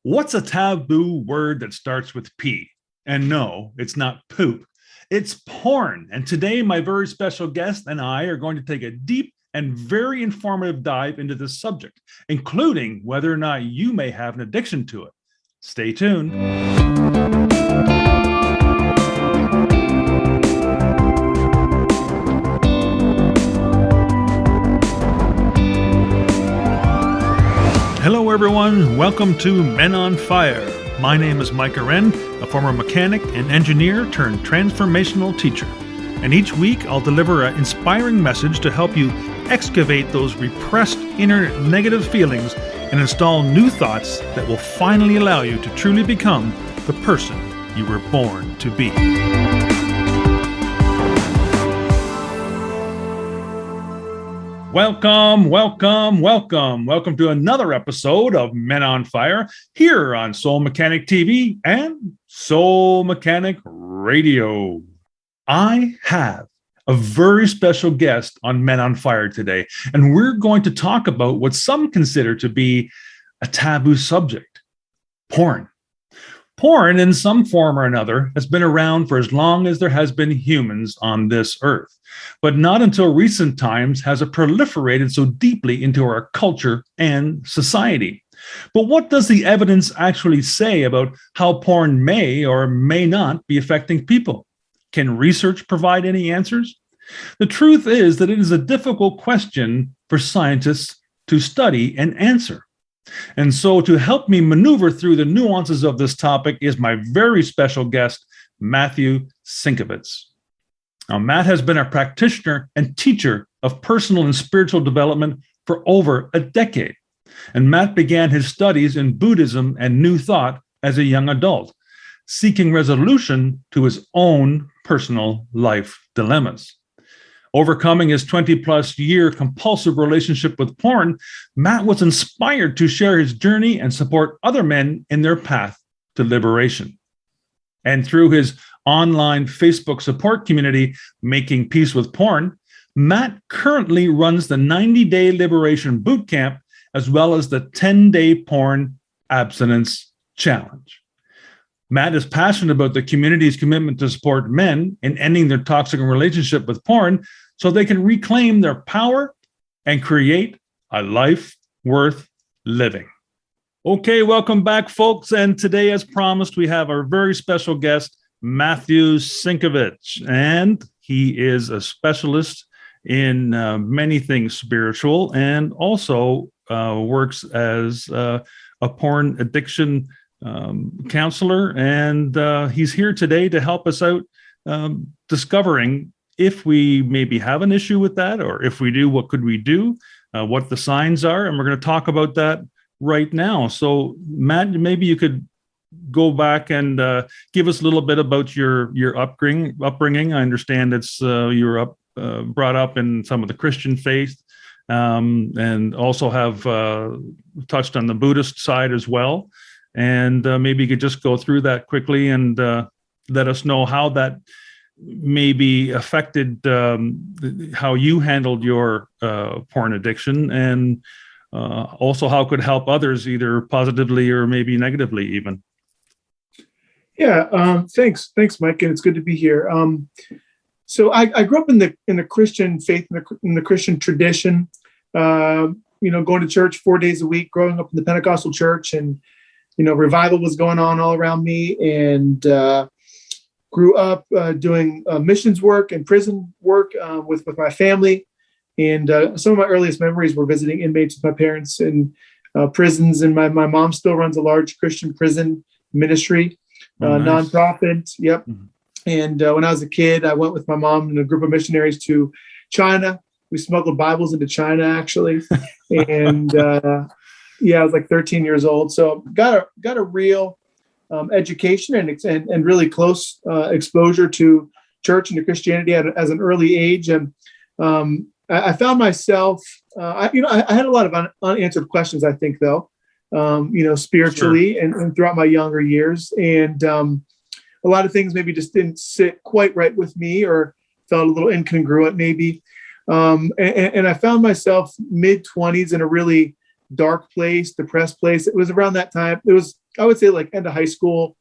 What's a taboo word that starts with P? And no, it's not poop. It's porn. And today, my very special guest and I are going to take a deep and very informative dive into this subject, including whether or not you may have an addiction to it. Stay tuned. Hello, everyone. Welcome to Men on Fire. My name is Mike Aren, a former mechanic and engineer turned transformational teacher. And each week, I'll deliver an inspiring message to help you excavate those repressed inner negative feelings and install new thoughts that will finally allow you to truly become the person you were born to be. Welcome to another episode of Men on Fire here on Soul Mechanic TV and Soul Mechanic Radio. I have a very special guest on Men on Fire today, and we're going to talk about what some consider to be a taboo subject: porn. Porn, in some form or another, has been around for as long as there has been humans on this earth. But not until recent times has it proliferated so deeply into our culture and society. But what does the evidence actually say about how porn may or may not be affecting people? Can research provide any answers? The truth is that it is a difficult question for scientists to study and answer. And so to help me maneuver through the nuances of this topic is my very special guest, Matthew Sinkovitz. Now, Matt has been a practitioner and teacher of personal and spiritual development for over a decade. And Matt began his studies in Buddhism and New Thought as a young adult, seeking resolution to his own personal life dilemmas. Overcoming his 20-plus year compulsive relationship with porn, Matt was inspired to share his journey and support other men in their path to liberation. And through his online Facebook support community, Making Peace with Porn, Matt currently runs the 90-day Liberation Bootcamp, as well as the 10-day Porn Abstinence Challenge. Matt is passionate about the community's commitment to support men in ending their toxic relationship with porn so they can reclaim their power and create a life worth living. Okay, welcome back, folks. And today, as promised, we have our very special guest, Matthew Sinkovitz. And he is a specialist in many things spiritual and also works as a porn addiction counselor, and he's here today to help us out discovering if we maybe have an issue with that, or if we do, what could we do, what the signs are, and we're going to talk about that right now. So, Matt, maybe you could go back and give us a little bit about your upbringing. I understand it's you were brought up in some of the Christian faith, and also have touched on the Buddhist side as well. And maybe you could just go through that quickly and let us know how that maybe affected how you handled your porn addiction, and also how it could help others either positively or maybe negatively even. Yeah, thanks, Mike, and it's good to be here. So I grew up in the Christian faith, in the Christian tradition. Going to church 4 days a week, growing up in the Pentecostal church, and revival was going on all around me, and grew up doing missions work and prison work with my family. And some of my earliest memories were visiting inmates with my parents in prisons. And my mom still runs a large Christian prison ministry, nice. Nonprofit. Yep. Mm-hmm. And when I was a kid, I went with my mom and a group of missionaries to China. We smuggled Bibles into China, actually. And I was like 13 years old. So got a real education and really close exposure to church and to Christianity as an early age. And I found myself, I had a lot of unanswered questions, I think, though, spiritually. Sure. and throughout my younger years. And a lot of things maybe just didn't sit quite right with me, or felt a little incongruent maybe. And I found myself mid-20s in a really dark place, depressed place. It was around that time. I would say like end of high school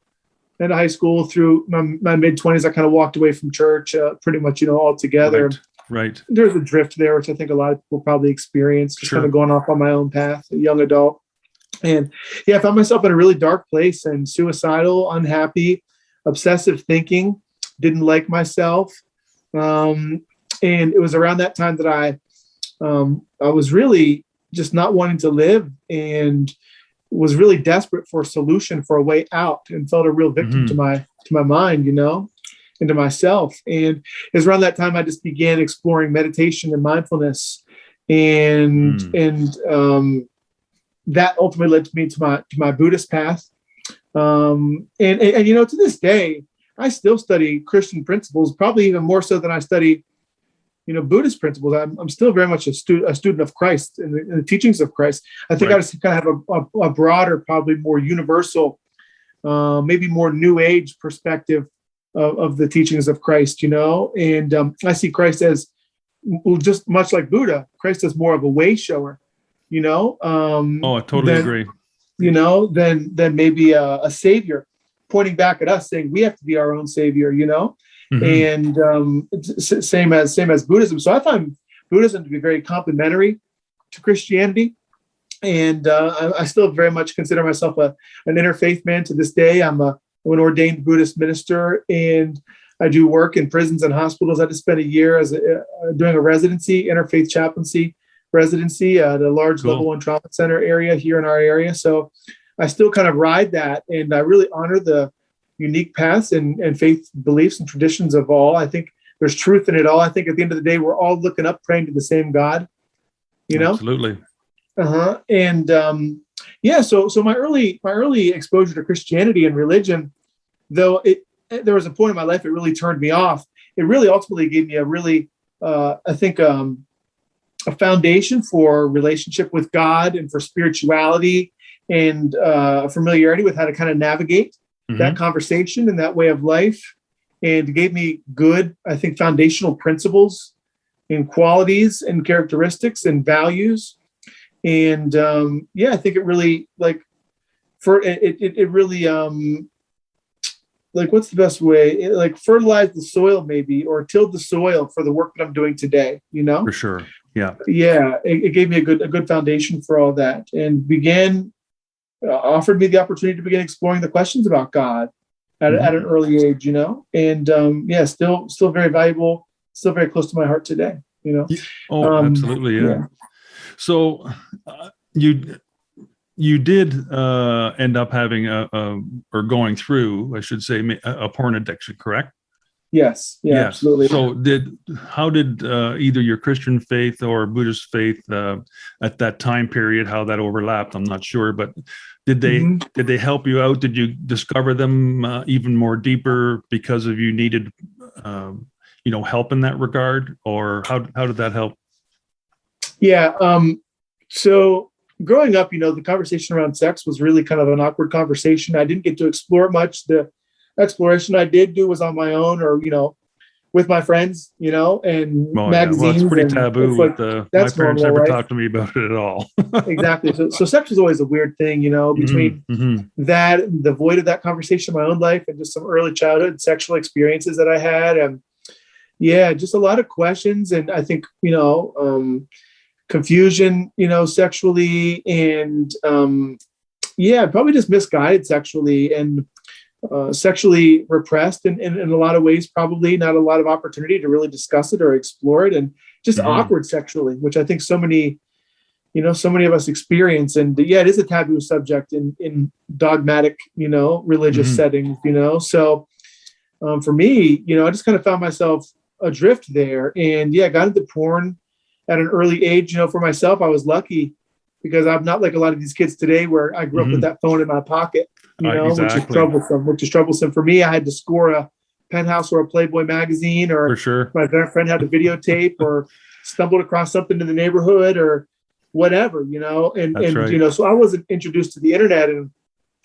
through my mid-20s, I kind of walked away from church pretty much, altogether. Right. There's a drift there, which I think a lot of people probably experience, just kind of going off on my own path, a young adult. And yeah, I found myself in a really dark place and suicidal, unhappy, obsessive thinking, didn't like myself. And it was around that time that I was really just not wanting to live and was really desperate for a solution, for a way out, and felt a real victim to my mind, and to myself. And it was around that time I just began exploring meditation and mindfulness, and that ultimately led me to my Buddhist path. And to this day, I still study Christian principles, probably even more so than I study, Buddhist principles. I'm still very much a student of Christ and the teachings of Christ. I think I just kind of have a broader, probably more universal, maybe more New Age perspective of the teachings of Christ, and I see Christ as, just much like Buddha, Christ as more of a way shower, I totally agree. Than maybe a savior pointing back at us saying we have to be our own savior, and same as Buddhism. So I find Buddhism to be very complementary to Christianity. And I still very much consider myself an interfaith man to this day. I'm an ordained Buddhist minister, and I do work in prisons and hospitals. I just spent a year doing a residency, interfaith chaplaincy residency at a large level 1 trauma center area here in our area. So I still kind of ride that, and I really honor the unique paths and faith beliefs and traditions of all. I think there's truth in it all. I think at the end of the day, we're all looking up, praying to the same God, Absolutely. And so my early exposure to Christianity and religion, though there was a point in my life it really turned me off. It really ultimately gave me a really, a foundation for relationship with God and for spirituality and familiarity with how to kind of navigate that conversation and that way of life. And it gave me good, I think, foundational principles and qualities and characteristics and values. And I think it really what's the best way? It fertilized the soil maybe, or tilled the soil for the work that I'm doing today, For sure. Yeah. Yeah. It gave me a good foundation for all that, and offered me the opportunity to begin exploring the questions about God at an early age, and still very valuable, still very close to my heart today, Absolutely. Yeah. So you did end up having or going through, I should say, a porn addiction, correct? Yes. Yeah, absolutely. So how did either your Christian faith or Buddhist faith at that time period, how that overlapped? I'm not sure, but did they help you out? Did you discover them even more deeper because of you needed help in that regard, or how did that help? Yeah. So growing up, the conversation around sex was really kind of an awkward conversation. I didn't get to explore it much. The exploration I did do was on my own, or with my friends, and magazines. Well, it's pretty taboo. My parents never talked to me about it at all. Exactly. So sex was always a weird thing, between that and the void of that conversation in my own life, and just some early childhood sexual experiences that I had, and just a lot of questions, and I think confusion, sexually, and probably just misguided sexually, and sexually repressed in a lot of ways, probably not a lot of opportunity to really discuss it or explore it, and just awkward sexually, which I think so many of us experience. And it is a taboo subject in dogmatic, religious settings, so for me, I just kind of found myself adrift there, and got into porn at an early age. For myself, I was lucky because I'm not like a lot of these kids today where I grew up with that phone in my pocket, exactly. which is troublesome for me. I had to score a Penthouse or a Playboy magazine, or for sure. My friend had a videotape or stumbled across something in the neighborhood or whatever, right. So I wasn't introduced to the internet and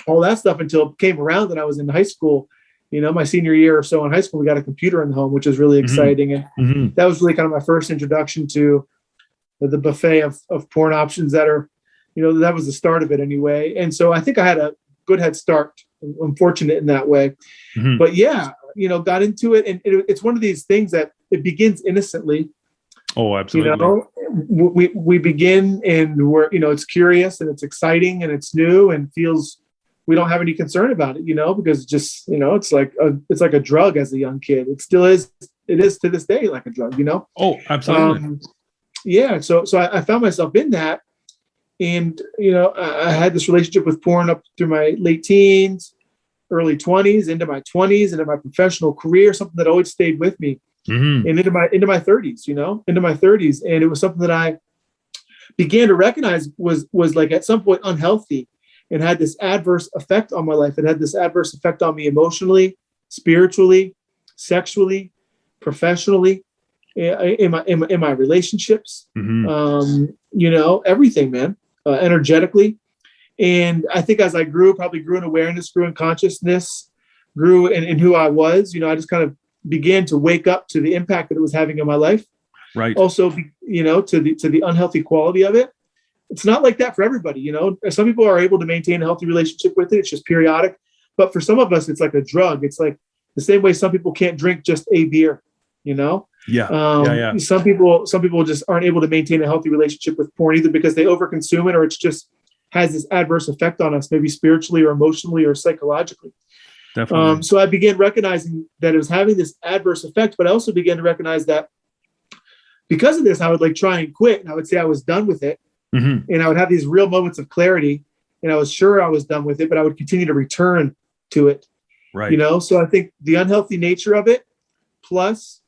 all that stuff until it came around that I was in high school. My senior year or so in high school, we got a computer in the home, which was really exciting. And that was really kind of my first introduction to the buffet of porn options that are, that was the start of it anyway. And so I think I had a good head start. I'm fortunate in that way. Mhm. But yeah, got into it, and it's one of these things that it begins innocently. Oh, absolutely. We begin, and we're, it's curious and it's exciting and it's new and feels, we don't have any concern about it, because it's just, it's like a drug as a young kid. It still is. It is to this day like a drug, Oh, absolutely. Yeah. So I found myself in that, and I had this relationship with porn up through my late teens, early 20s, into my 20s, into my professional career, something that always stayed with me. Mhm. And into my 30s, and it was something that I began to recognize was like at some point unhealthy, and had this adverse effect on my life. It had this adverse effect on me emotionally, spiritually, sexually, professionally, in my relationships, Mhm. everything, man, energetically. And I think as I probably grew in awareness, grew in consciousness, grew in who I was, I just kind of began to wake up to the impact that it was having in my life. Right. Also, to the unhealthy quality of it. It's not like that for everybody. Some people are able to maintain a healthy relationship with it. It's just periodic. But for some of us, it's like a drug. It's like the same way some people can't drink just a beer, Yeah. Yeah. Some people just aren't able to maintain a healthy relationship with porn, either because they overconsume it, or it's just has this adverse effect on us, maybe spiritually or emotionally or psychologically. Definitely. So I began recognizing that it was having this adverse effect, but I also began to recognize that because of this, I would like try and quit, and I would say I was done with it. Mhm. And I would have these real moments of clarity, and I was sure I was done with it, but I would continue to return to it. Right. So I think the unhealthy nature of it, plus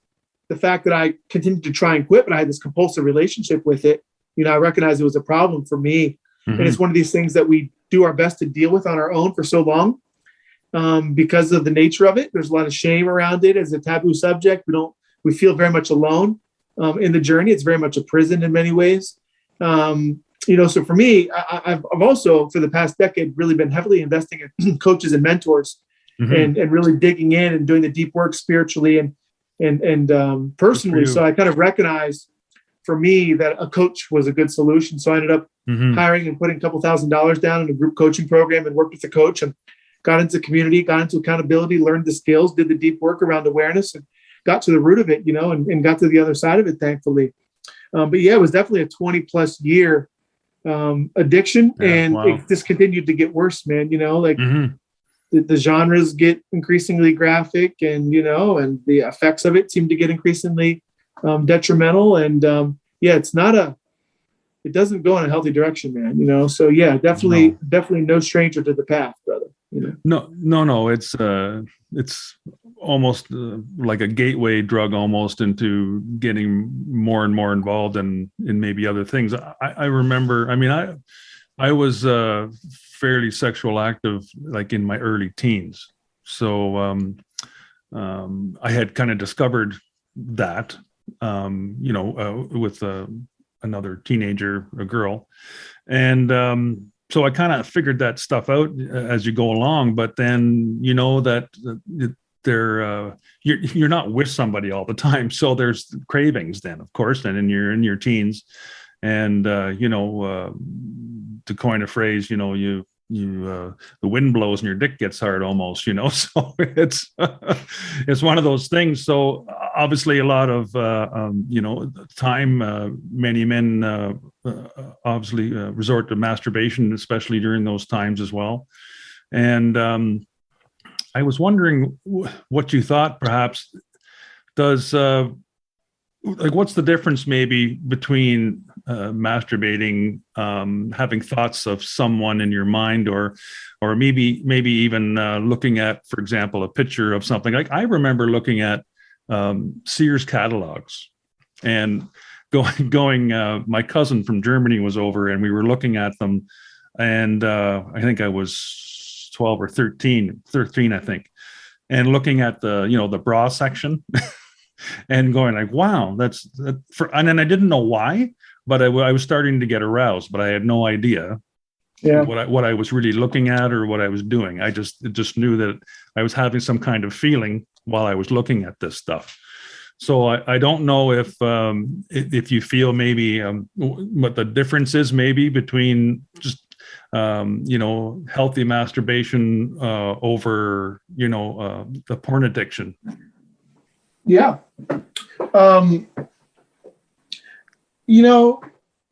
the fact that I continued to try and quit, but I had this compulsive relationship with it, I recognized it was a problem for me. Mhm. And it's one of these things that we do our best to deal with on our own for so long. Because of the nature of it, there's a lot of shame around it as a taboo subject. We feel very much alone in the journey. It's very much a prison in many ways. So for me, I've also for the past decade really been heavily investing in coaches and mentors, Mhm. and really digging in and doing the deep work spiritually and personally. So I kind of recognized for me that a coach was a good solution. So I ended up Mhm. hiring and putting a couple $1,000s down in a group coaching program, and worked with the coach, and got into community, got into accountability, learned the skills, did the deep work around awareness, and got to the root of it, and got to the other side of it, thankfully. But yeah, it was definitely a 20+ year addiction, Yeah, and wow. it just continued to get worse, man. Mhm. The genres get increasingly graphic, and and the effects of it seem to get increasingly detrimental. And it doesn't go in a healthy direction, man. So yeah, definitely no stranger to the path, brother. No. It's almost like a gateway drug, almost into getting more and more involved in maybe other things. I remember. I mean, I was fairly sexual active, like in my early teens. So I had kind of discovered that, with another teenager, a girl, and so I kind of figured that stuff out as you go along. But then that you're not with somebody all the time, so there's cravings then, of course, and in your teens, and to coin a phrase, the wind blows and your dick gets hard almost, so it's one of those things. So obviously a lot of time, many men obviously resort to masturbation, especially during those times as well. And I was wondering what you thought. Perhaps does what's the difference maybe between masturbating, having thoughts of someone in your mind, or maybe even looking at, for example, a picture of something. Like I remember looking at Sears catalogs and going. My cousin from Germany was over, and we were looking at them, and I think I was 12 or 13, I think, and looking at the bra section. And going like, wow, and then I didn't know why, but I was starting to get aroused, but I had no idea what I was really looking at or what I was doing. I just knew that I was having some kind of feeling while I was looking at this stuff. So I don't know if you feel maybe what the difference is maybe between just healthy masturbation over, the porn addiction? Yeah.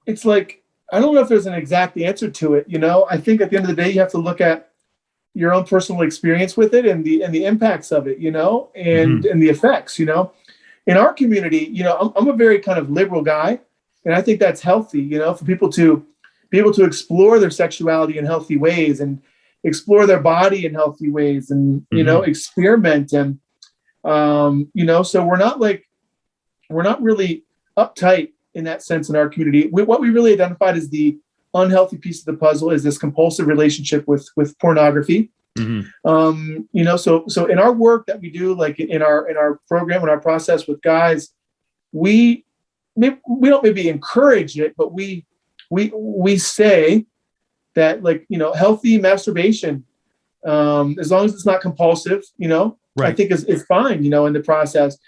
It's like, I don't know if there's an exact answer to it. I think at the end of the day, you have to look at your own personal experience with it and the impacts of it, and the effects, in our community, I'm a very kind of liberal guy, and I think that's healthy, for people to be able to explore their sexuality in healthy ways and explore their body in healthy ways and, experiment. And, so we're not really uptight in that sense in our community. What we really identified as the unhealthy piece of the puzzle is this compulsive relationship with pornography. So in our work that we do, like in our program, in our process with guys, we don't maybe encourage it, but we say that, like, healthy masturbation, as long as it's not compulsive, right, I think is fine, in the process.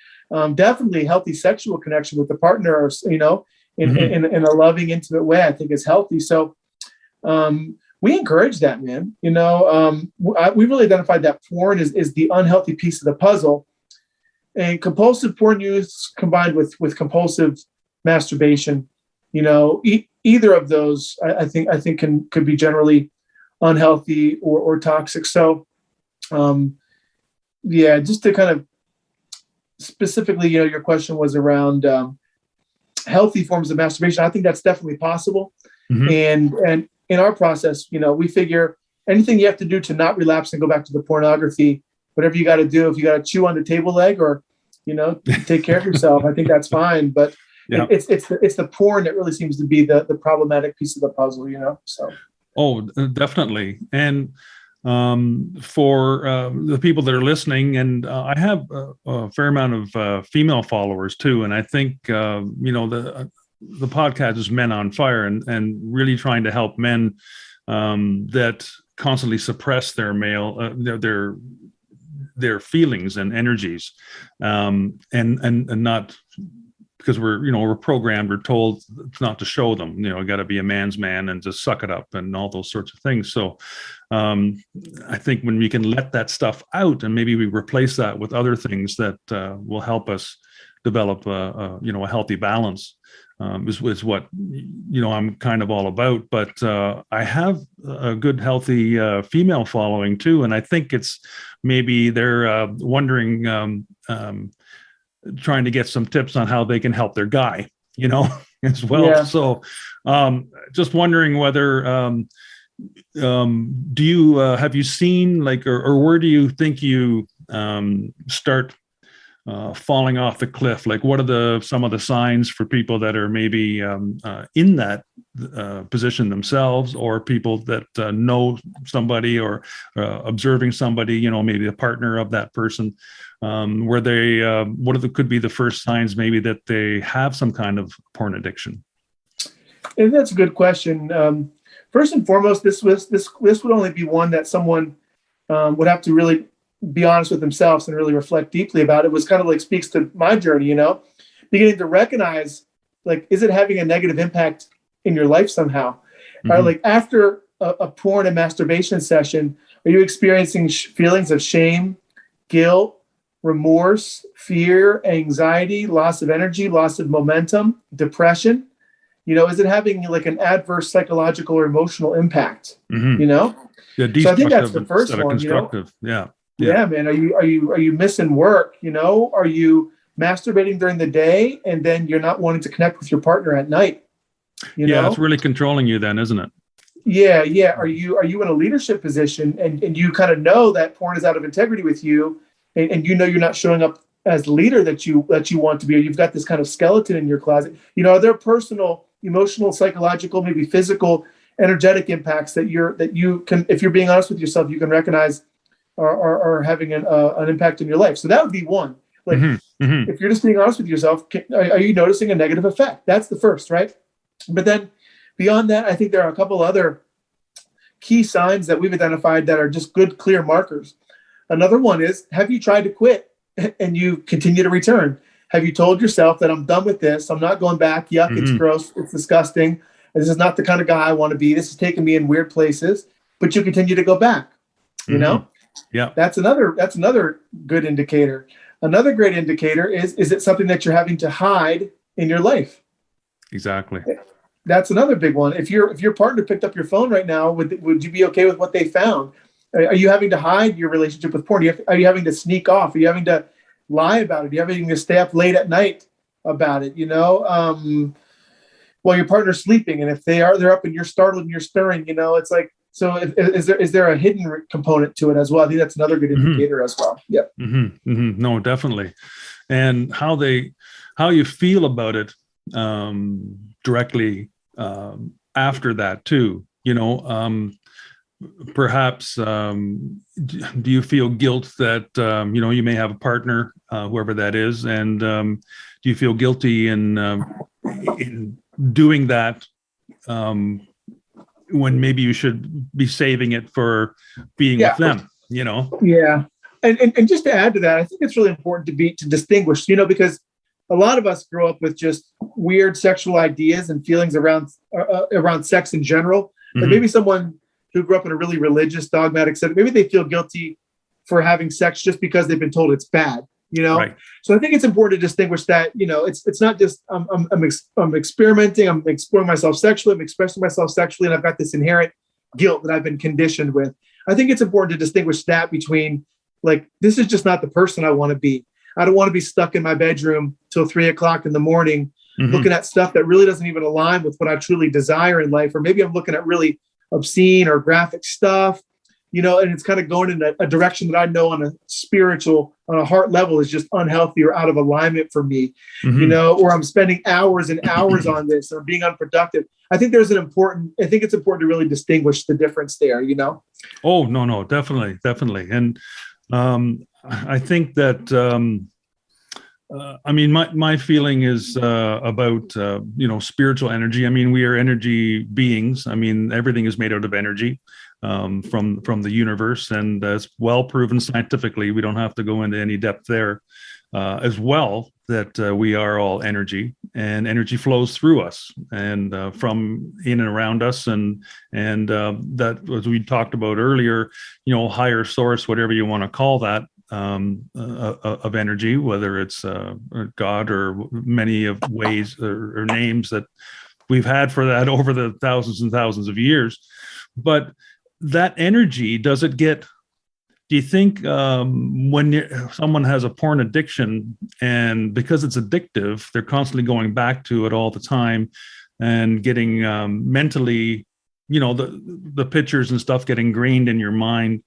Definitely healthy sexual connection with the partner, in a loving, intimate way, I think is healthy. So we encourage that, man. We really identified that porn is the unhealthy piece of the puzzle, and compulsive porn use combined with compulsive masturbation, either of those, I think could be generally unhealthy or toxic. So, just to kind of specifically, your question was around healthy forms of masturbation. I think that's definitely possible. And in our process, we figure anything you have to do to not relapse and go back to the pornography, whatever you got to do, if you got to chew on the table leg or, take care of yourself, I think that's fine. But it's the porn that really seems to be the problematic piece of the puzzle, so. Oh, definitely. And for the people that are listening, and I have a fair amount of female followers too, and I think the podcast is Men on Fire, and really trying to help men that constantly suppress their male their feelings and energies, and not, because we're programmed, we're told not to show them, got to be a man's man and just suck it up and all those sorts of things. So I think when we can let that stuff out and maybe we replace that with other things that will help us develop a healthy balance, is what I'm kind of all about. But I have a good, healthy female following too, and I think it's maybe they're wondering, trying to get some tips on how they can help their guy, as well. Yeah. So just wondering whether do you have you seen, like, or where do you think you start falling off the cliff? Like, what are some of the signs for people that are maybe in that position themselves, or people that know somebody or observing somebody, maybe a partner of that person, where they, could be the first signs maybe that they have some kind of porn addiction? And that's a good question. First and foremost, this would only be one that someone would have to really be honest with themselves and really reflect deeply about. It was kind of like speaks to my journey, beginning to recognize, like, is it having a negative impact in your life somehow? Or like after a porn and masturbation session, are you experiencing feelings of shame, guilt, remorse, fear, anxiety, loss of energy, loss of momentum, depression? Is it having like an adverse psychological or emotional impact? Yeah, so I think that's the first one. Constructive. Yeah, man. Are you missing work? Are you masturbating during the day and then you're not wanting to connect with your partner at night? It's really controlling you then, isn't it? Yeah. Are you in a leadership position and you kind of know that porn is out of integrity with you, and you're not showing up as the leader that you want to be, or you've got this kind of skeleton in your closet? Are there personal, emotional, psychological, maybe physical, energetic impacts that you can, if you're being honest with yourself, you can recognize are having an impact in your life? So that would be one. Like, if you're just being honest with yourself, are you noticing a negative effect? That's the first, right? But then beyond that, I think there are a couple other key signs that we've identified that are just good, clear markers. Another one is, have you tried to quit and you continue to return? Have you told yourself that I'm done with this? I'm not going back. Yuck, it's gross. It's disgusting. This is not the kind of guy I want to be. This is taking me in weird places, but you continue to go back, you know? Yeah. That's another good indicator. Another great indicator is it something that you're having to hide in your life? Exactly. That's another big one. If your partner picked up your phone right now, would you be okay with what they found? Are you having to hide your relationship with porn? Are you having to sneak off? Are you having to lie about it? Are you having to stay up late at night about it? While your partner's sleeping, and if they're up and you're startled and you're stirring, it's like, so is there a hidden component to it as well? I think that's another good indicator as well. Yep. No, definitely. And how you feel about it directly after that too, perhaps do you feel guilt that you may have a partner, whoever that is, and do you feel guilty in doing that when maybe you should be saving it for being with them, Yeah. And just to add to that, I think it's really important to distinguish, because a lot of us grow up with just weird sexual ideas and feelings around sex in general. And maybe someone who grew up in a really religious, dogmatic setting, maybe they feel guilty for having sex just because they've been told it's bad, Right. So I think it's important to distinguish that, it's not just I'm experimenting, I'm exploring myself sexually, I'm expressing myself sexually, and I've got this inherent guilt that I've been conditioned with. I think it's important to distinguish that between, like, this is just not the person I want to be. I don't want to be stuck in my bedroom till 3 o'clock in the morning, looking at stuff that really doesn't even align with what I truly desire in life. Or maybe I'm looking at really obscene or graphic stuff, and it's kind of going in a direction that I know on a heart level is just unhealthy or out of alignment for me, or I'm spending hours and hours on this or being unproductive. I think it's important to really distinguish the difference there, Oh, no, definitely. And I think that, my feeling is about, spiritual energy. We are energy beings. Everything is made out of energy from the universe, and that's well proven scientifically. We don't have to go into any depth there as well, that we are all energy, and energy flows through us and from in and around us. And that, as we talked about earlier, higher source, whatever you want to call that, of energy, whether it's God or many of ways or names that we've had for that over the thousands and thousands of years. But that energy, do you think when someone has a porn addiction, and because it's addictive, they're constantly going back to it all the time and getting mentally, the pictures and stuff get ingrained in your mind,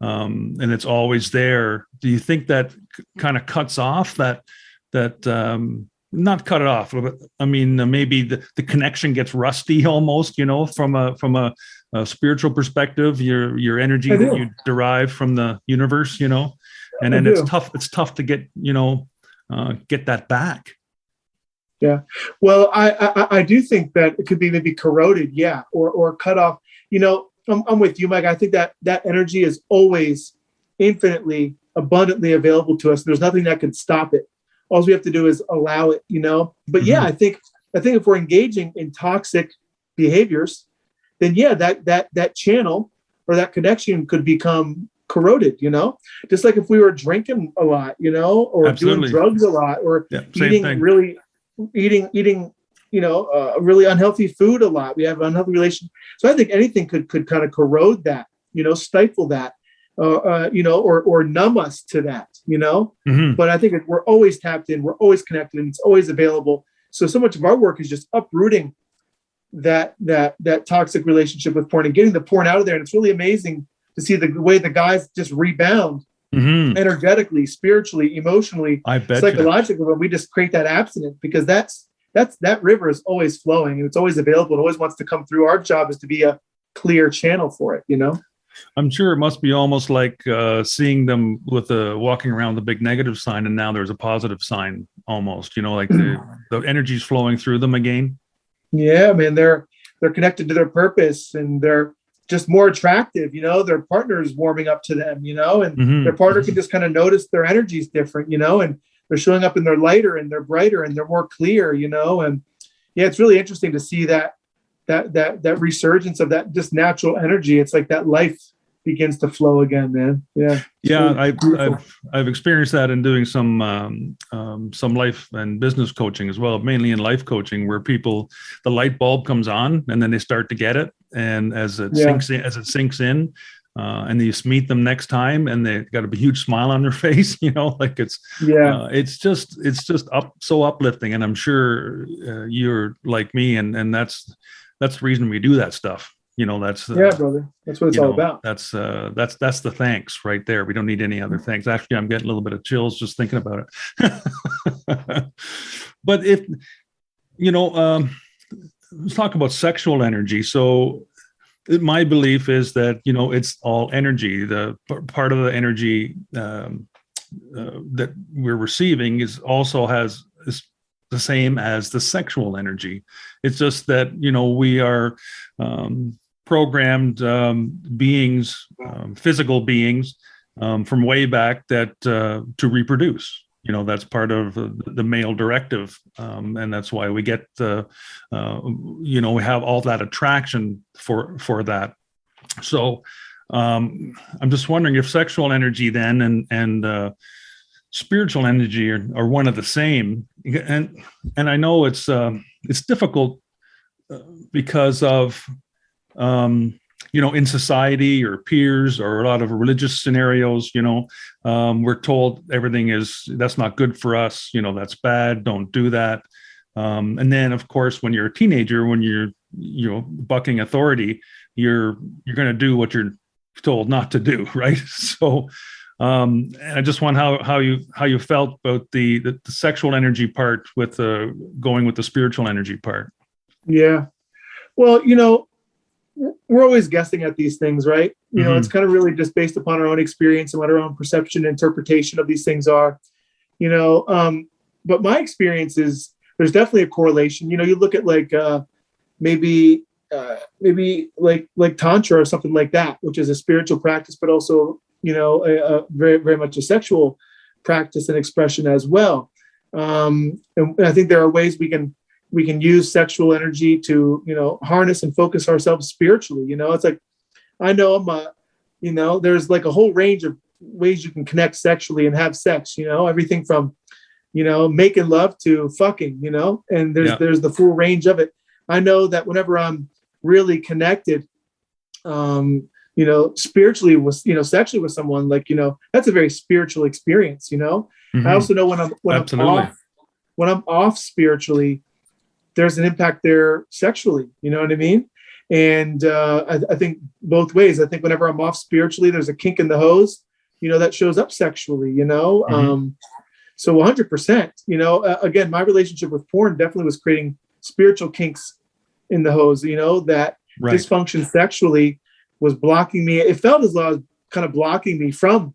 and it's always there. Do you think that kind of cuts off that not cut it off, but maybe the connection gets rusty almost, from a spiritual perspective, your energy that you derive from the universe, and then it's tough to get that back. Yeah. Well, I do think that it could be maybe corroded. Yeah. Or cut off, I'm with you, Mike. I think that energy is always infinitely, abundantly available to us. There's nothing that can stop it. All we have to do is allow it, But yeah, I think if we're engaging in toxic behaviors, then yeah, that channel or that connection could become corroded, Just like if we were drinking a lot, or Absolutely. doing drugs a lot, or eating really unhealthy food a lot. We have an unhealthy relation. So I think anything could kind of corrode that, stifle that, or numb us to that, But I think we're always tapped in, we're always connected, and it's always available. So much of our work is just uprooting that toxic relationship with porn and getting the porn out of there. And it's really amazing to see the way the guys just rebound energetically, spiritually, emotionally, psychologically, when we just create that abstinence, because that river is always flowing and it's always available. It always wants to come through. Our job is to be a clear channel for it, I'm sure it must be almost like seeing them with walking around the big negative sign, and now there's a positive sign almost, like the energy's flowing through them again. Yeah, man, they're connected to their purpose, and they're just more attractive, their partner is warming up to them, and their partner can just kind of notice their energy is different, and they're showing up and they're lighter and they're brighter and they're more clear, and yeah, it's really interesting to see that that resurgence of that just natural energy. It's like that life begins to flow again, man. Yeah. Yeah, I've experienced that in doing some life and business coaching as well, mainly in life coaching, where the light bulb comes on and then they start to get it, and as it sinks in, and you meet them next time, and they got a huge smile on their face, like it's just so uplifting. And I'm sure you're like me, and that's the reason we do that stuff. That's brother. That's what it's all about. That's the thanks right there. We don't need any other thanks. Actually, I'm getting a little bit of chills just thinking about it. But if let's talk about sexual energy. So my belief is that it's all energy. The part of the energy that we're receiving is the same as the sexual energy. It's just that we are programmed beings, physical beings from way back that to reproduce. That's part of the male directive, and that's why we get we have all that attraction for that. So I'm just wondering if sexual energy then and spiritual energy are one of the same. And I know it's difficult because of in society or peers or a lot of religious scenarios, we're told that's not good for us. That's bad. Don't do that. And then, of course, when you're a teenager, when you're bucking authority, you're going to do what you're told not to do, right? So, and I just want how you felt about the sexual energy part with going with the spiritual energy part. Yeah. Well, we're always guessing at these things, right? It's kind of really just based upon our own experience and what our own perception and interpretation of these things are, but my experience is there's definitely a correlation. You look at like maybe like Tantra or something like that, which is a spiritual practice, but also, a very, very much a sexual practice and expression as well. And I think there are ways we can use sexual energy to, harness and focus ourselves spiritually. It's like, I know there's like a whole range of ways you can connect sexually and have sex, everything from, making love to fucking, and there's the full range of it. I know that whenever I'm really connected, spiritually with, sexually with someone, like, that's a very spiritual experience, I also know when I'm off spiritually, there's an impact there sexually, you know what I mean? And I think both ways. I think whenever I'm off spiritually, there's a kink in the hose, that shows up sexually, so 100%, again, my relationship with porn definitely was creating spiritual kinks in the hose, that dysfunction sexually was blocking me. It felt as though I was kind of blocking me from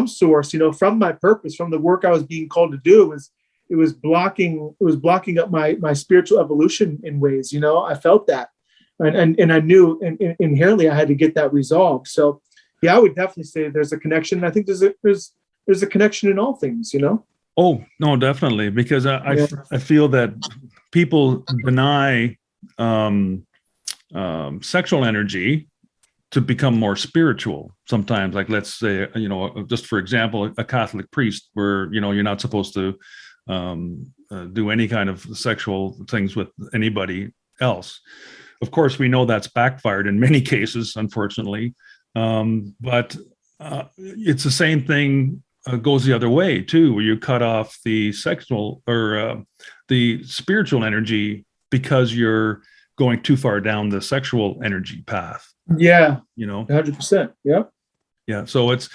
source, from my purpose, from the work I was being called to do. It was blocking up my spiritual evolution in ways, I felt that. And I knew inherently I had to get that resolved. So yeah, I would definitely say there's a connection. I think there's a connection in all things, Oh, no, definitely. Because I feel that people deny sexual energy to become more spiritual sometimes. Like, let's say, just for example, a Catholic priest where, you're not supposed to do any kind of sexual things with anybody else. Of course, we know that's backfired in many cases, unfortunately. But it's the same thing goes the other way too, where you cut off the sexual or the spiritual energy because you're going too far down the sexual energy path. Yeah. 100%. Yeah. Yeah. So it's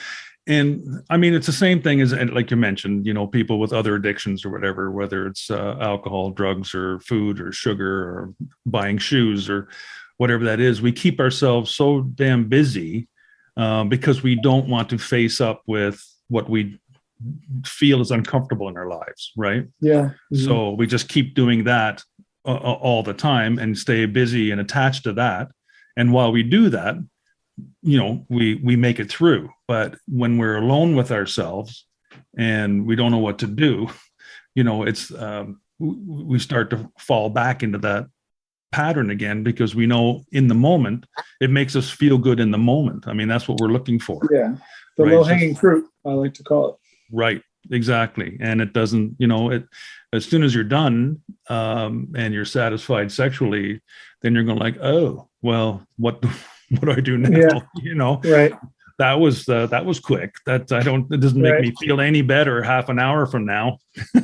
the same thing as, like you mentioned, people with other addictions or whatever, whether it's alcohol, drugs, or food, or sugar, or buying shoes, or whatever that is. We keep ourselves so damn busy because we don't want to face up with what we feel is uncomfortable in our lives, right? Yeah. Mm-hmm. So we just keep doing that all the time and stay busy and attached to that. And while we do that, we make it through. But when we're alone with ourselves and we don't know what to do, it's we start to fall back into that pattern again, because we know in the moment it makes us feel good in the moment. I mean, that's what we're looking for. Yeah. The right? low-hanging fruit, I like to call it. Right. Exactly. And it doesn't, as soon as you're done and you're satisfied sexually, then you're going like, oh, well, what do I do now? Yeah. Right. That was quick. It doesn't make me feel any better half an hour from now.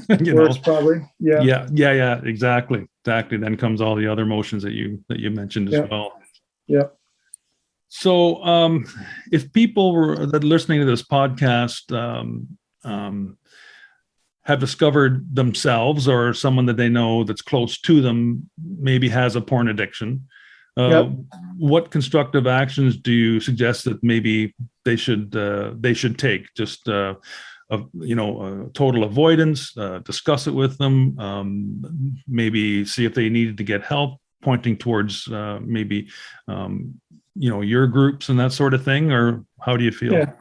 Worse, probably. Yeah. Yeah. Exactly. Then comes all the other emotions that you mentioned as well. Yeah. So if people that are listening to this podcast have discovered themselves, or someone that they know that's close to them maybe has a porn addiction, what constructive actions do you suggest that maybe they should take? Just total avoidance, discuss it with them, maybe see if they needed to get help, pointing towards maybe your groups and that sort of thing, or how do you feel? Yeah.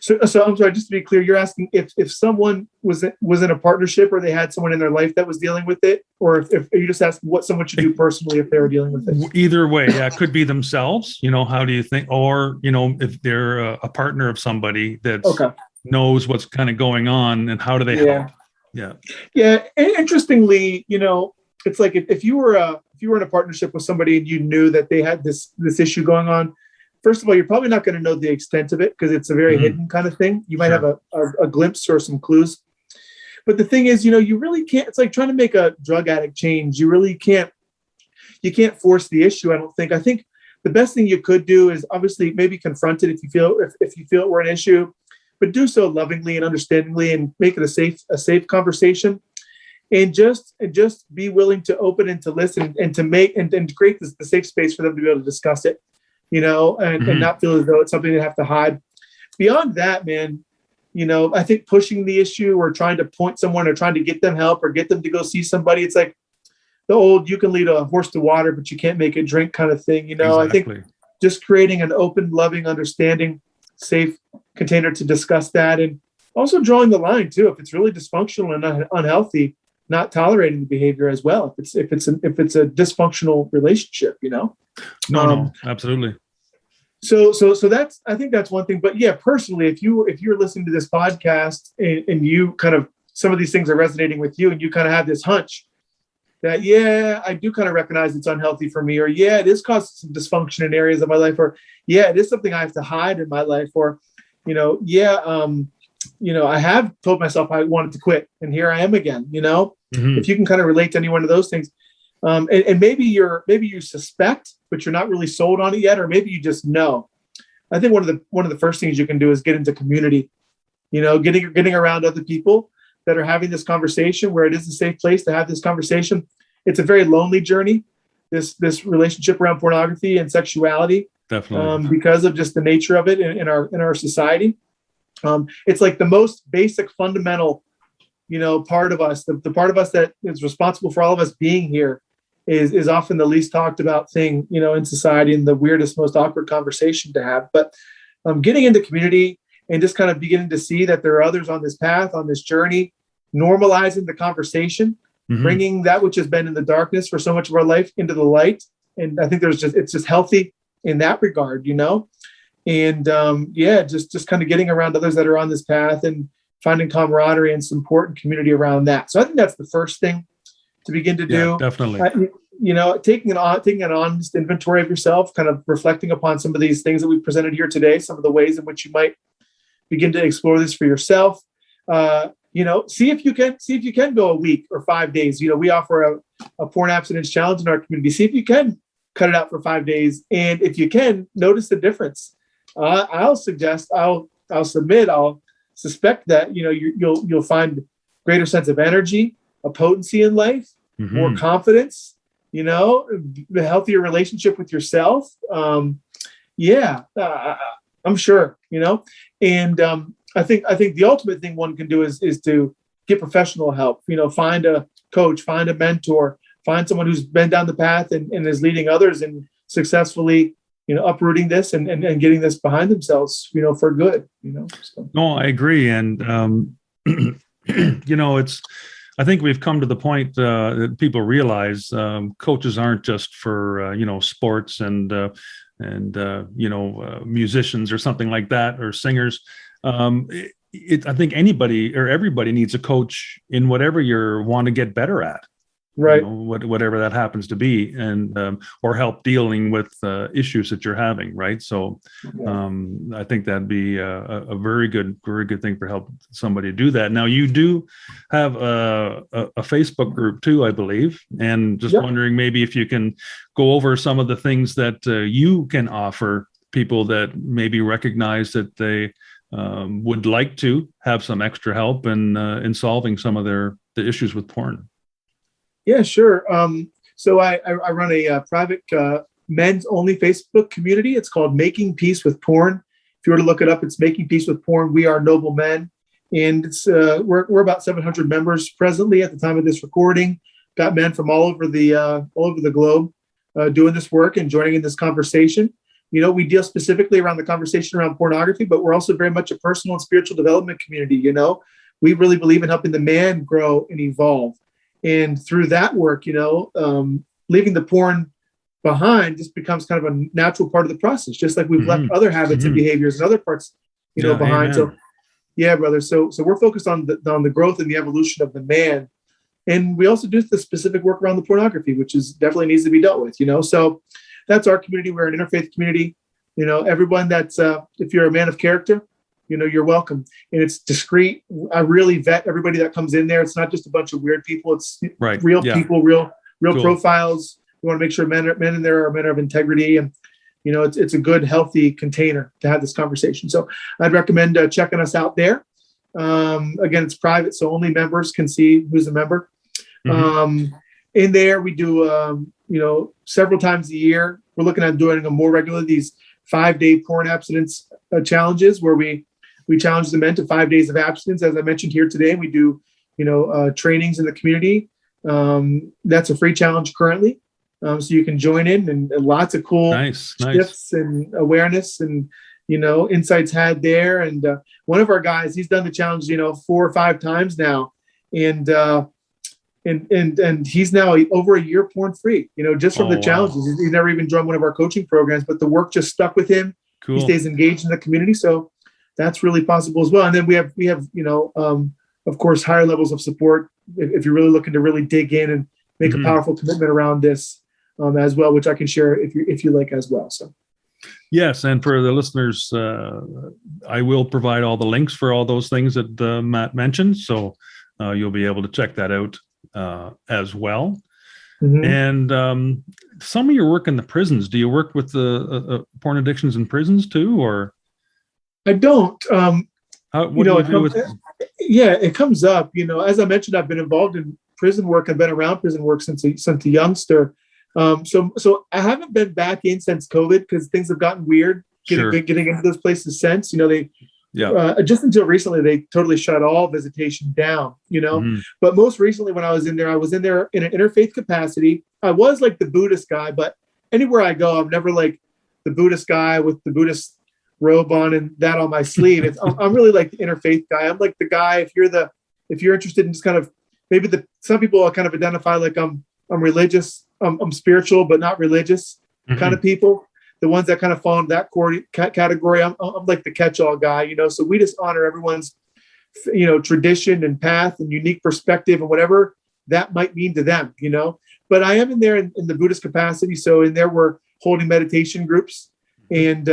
So I'm sorry, just to be clear, you're asking if someone was in a partnership, or they had someone in their life that was dealing with it, or if you just asking what someone should do personally if they were dealing with it? Either way, yeah, it could be themselves. How do you think, or if they're a partner of somebody that knows what's kind of going on, and how do they help? Yeah. And interestingly, it's like if you were in a partnership with somebody and you knew that they had this issue going on. First of all, you're probably not going to know the extent of it, because it's a very hidden kind of thing. You might have a glimpse or some clues. But the thing is, you really can't, it's like trying to make a drug addict change. You really can't force the issue, I don't think. I think the best thing you could do is obviously maybe confront it if you feel it were an issue, but do so lovingly and understandingly, and make it a safe conversation. And just be willing to open and to listen, and to make and to create the safe space for them to be able to discuss it. And not feel as though it's something they have to hide. Beyond that, man, I think pushing the issue, or trying to point someone, or trying to get them help, or get them to go see somebody, it's like the old, you can lead a horse to water, but you can't make it drink kind of thing. Exactly. I think just creating an open, loving, understanding, safe container to discuss that, and also drawing the line too, if it's really dysfunctional and unhealthy, not tolerating the behavior as well. If it's a dysfunctional relationship, No, absolutely. So that's, I think that's one thing. But yeah, personally, if you're listening to this podcast and you kind of, some of these things are resonating with you, and you kind of have this hunch that, I do kind of recognize it's unhealthy for me, or it is causing some dysfunction in areas of my life, or it is something I have to hide in my life, or I have told myself I wanted to quit, and here I am again. If you can kind of relate to any one of those things, and maybe you suspect, but you're not really sold on it yet, or maybe you just know. I think one of the first things you can do is get into community. Getting around other people that are having this conversation, where it is a safe place to have this conversation. It's a very lonely journey, this relationship around pornography and sexuality. Definitely. Because of just the nature of it in our society. It's like the most basic, fundamental, part of us, the part of us that is responsible for all of us being here, is often the least talked about thing, in society, and the weirdest, most awkward conversation to have. But getting into community and just kind of beginning to see that there are others on this path, on this journey, normalizing the conversation, bringing that which has been in the darkness for so much of our life into the light. And I think it's just healthy in that regard, and just kind of getting around others that are on this path, and finding camaraderie and support and community around that. So I think that's the first thing to begin to do. Definitely. Taking an honest inventory of yourself, kind of reflecting upon some of these things that we've presented here today, some of the ways in which you might begin to explore this for yourself. See if you can go a week or 5 days. We offer a porn abstinence challenge in our community. See if you can cut it out for 5 days. And if you can, notice the difference. I'll suspect that, you'll find greater sense of energy, a potency in life, more confidence, a healthier relationship with yourself. I'm sure, and I think the ultimate thing one can do is to get professional help, find a coach, find a mentor, find someone who's been down the path and is leading others and successfully, uprooting this and getting this behind themselves, for good, So. No, I agree. And, I think we've come to the point that people realize coaches aren't just for sports and musicians or something like that, or singers. I think anybody or everybody needs a coach in whatever you want to get better at. Right. Whatever that happens to be, and or help dealing with issues that you're having, right? So I think that'd be a very good thing for help somebody do that. Now, you do have a Facebook group too, I believe, and just wondering maybe if you can go over some of the things that you can offer people that maybe recognize that they would like to have some extra help in solving some of the issues with porn. Yeah, sure. So I run a private men's only Facebook community. It's called Making Peace with Porn. If you were to look it up, it's Making Peace with Porn. We are noble men, and it's we're about 700 members presently at the time of this recording. Got men from all over the globe doing this work and joining in this conversation. We deal specifically around the conversation around pornography, but we're also very much a personal and spiritual development community. We really believe in helping the man grow and evolve. And through that work, leaving the porn behind just becomes kind of a natural part of the process, just like we've left other habits and behaviors and other parts, behind. Amen. So, yeah, brother. So we're focused on the growth and the evolution of the man. And we also do the specific work around the pornography, which definitely needs to be dealt with, So that's our community. We're an interfaith community. Everyone that's, if you're a man of character, you're welcome. And it's discreet. I really vet everybody that comes in there. It's not just a bunch of weird people. It's real people, real cool profiles. We want to make sure men in there are men of integrity. And, it's a good, healthy container to have this conversation. So I'd recommend checking us out there. Again, it's private, so only members can see who's a member. In there, we do, several times a year. We're looking at doing them more regularly, these 5-day porn abstinence challenges where we challenge the men to 5 days of abstinence. As I mentioned here today, we do, trainings in the community. That's a free challenge currently. So you can join in, and lots of cool tips and awareness and, insights had there. And one of our guys, he's done the challenge, 4 or 5 times now. And he's now over a year porn free, just from the challenges. He's never even joined one of our coaching programs, but the work just stuck with him. Cool. He stays engaged in the community. So that's really possible as well. And then we have, of course, higher levels of support if you're really looking to really dig in and make a powerful commitment around this as well, which I can share if you like as well. So. Yes. And for the listeners, I will provide all the links for all those things that Matt mentioned. So you'll be able to check that out as well. And some of your work in the prisons, do you work with the porn addictions in prisons too, or? I don't. It comes up. As I mentioned, I've been involved in prison work. I've been around prison work since a youngster. So I haven't been back in since COVID because things have gotten weird. Getting into those places since just until recently they totally shut all visitation down. But most recently when I was in there in an interfaith capacity. I was like the Buddhist guy, but anywhere I go, I'm never like the Buddhist guy with the Buddhist robe on and that on my sleeve. I'm really like the interfaith guy. I'm like the guy, if you're interested in just kind of maybe some people kind of identify like I'm religious, I'm spiritual, but not religious kind of people. The ones that kind of fall into that category, I'm like the catch-all guy, So we just honor everyone's, tradition and path and unique perspective and whatever that might mean to them, But I am in there in the Buddhist capacity. So in there, we're holding meditation groups and,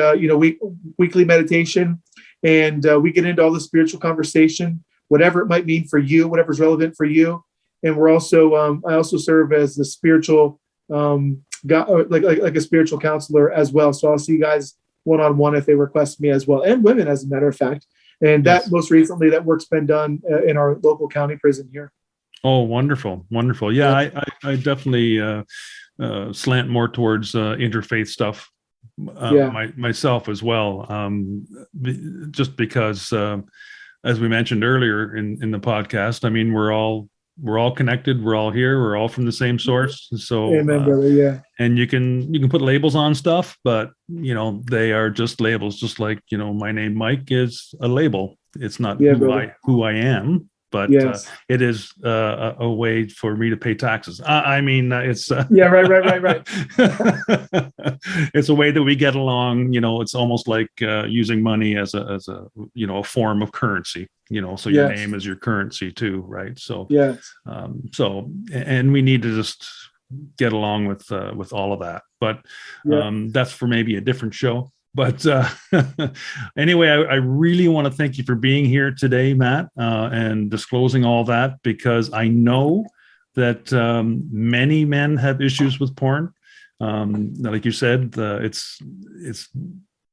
weekly meditation. And we get into all the spiritual conversation, whatever it might mean for you, whatever's relevant for you. And we're also, I also serve as the spiritual, like a spiritual counselor as well. So I'll see guys one-on-one if they request me as well, and women, as a matter of fact. And that most recently, that work's been done in our local county prison here. Oh, wonderful. Yeah, I definitely slant more towards interfaith stuff myself as well. Just because, as we mentioned earlier in the podcast, I mean, we're all connected. We're all here. We're all from the same source. So, amen, brother. Yeah. And you can put labels on stuff, but they are just labels. Just like my name, Mike, is a label. It's not who I am. but Yes. it is a way for me to pay taxes. I mean, it's Yeah, right. it's a way that we get along. It's almost like using money as a a form of currency. So your Yes. name is your currency too, right? So Yes. And we need to just get along with all of that. But that's for maybe a different show. But anyway, I really want to thank you for being here today, Matt, and disclosing all that, because I know that many men have issues with porn. Like you said, it's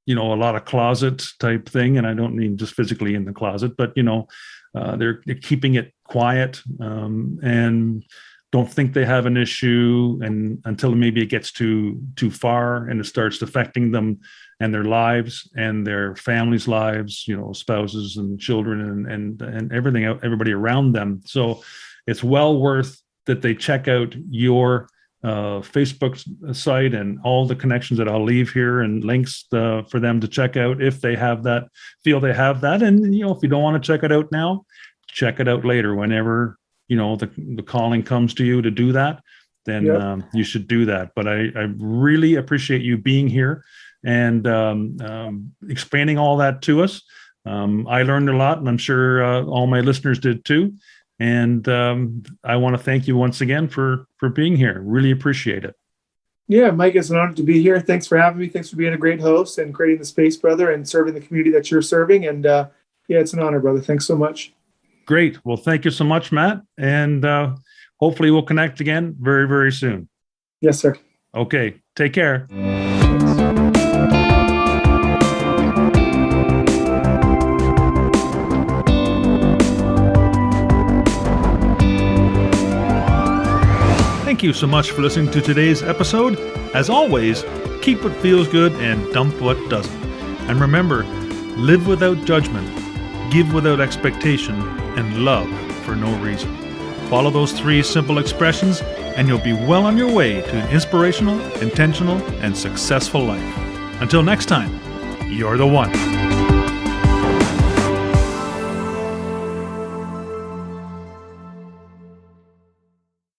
a lot of closet type thing, and I don't mean just physically in the closet, but they're keeping it quiet and don't think they have an issue, and until maybe it gets too far and it starts affecting them and their lives and their families' lives, spouses and children and everything, everybody around them. So it's well worth that they check out your Facebook site and all the connections that I'll leave here and links for them to check out if they feel they have that. And, if you don't want to check it out now, check it out later whenever, the calling comes to you to do that, then you should do that. But I really appreciate you being here and explaining all that to us. I learned a lot, and I'm sure all my listeners did too. And I want to thank you once again for being here. Really appreciate it. Yeah, Mike, it's an honor to be here. Thanks for having me. Thanks for being a great host and creating the space, brother, and serving the community that you're serving. And it's an honor, brother. Thanks so much. Great. Well, thank you so much, Matt. And hopefully we'll connect again very, very soon. Yes, sir. Okay. Take care. Thank you so much for listening to today's episode. As always, keep what feels good and dump what doesn't. And remember, live without judgment, give without expectation, and love for no reason. Follow those 3 simple expressions, and you'll be well on your way to an inspirational, intentional, and successful life. Until next time, you're the one.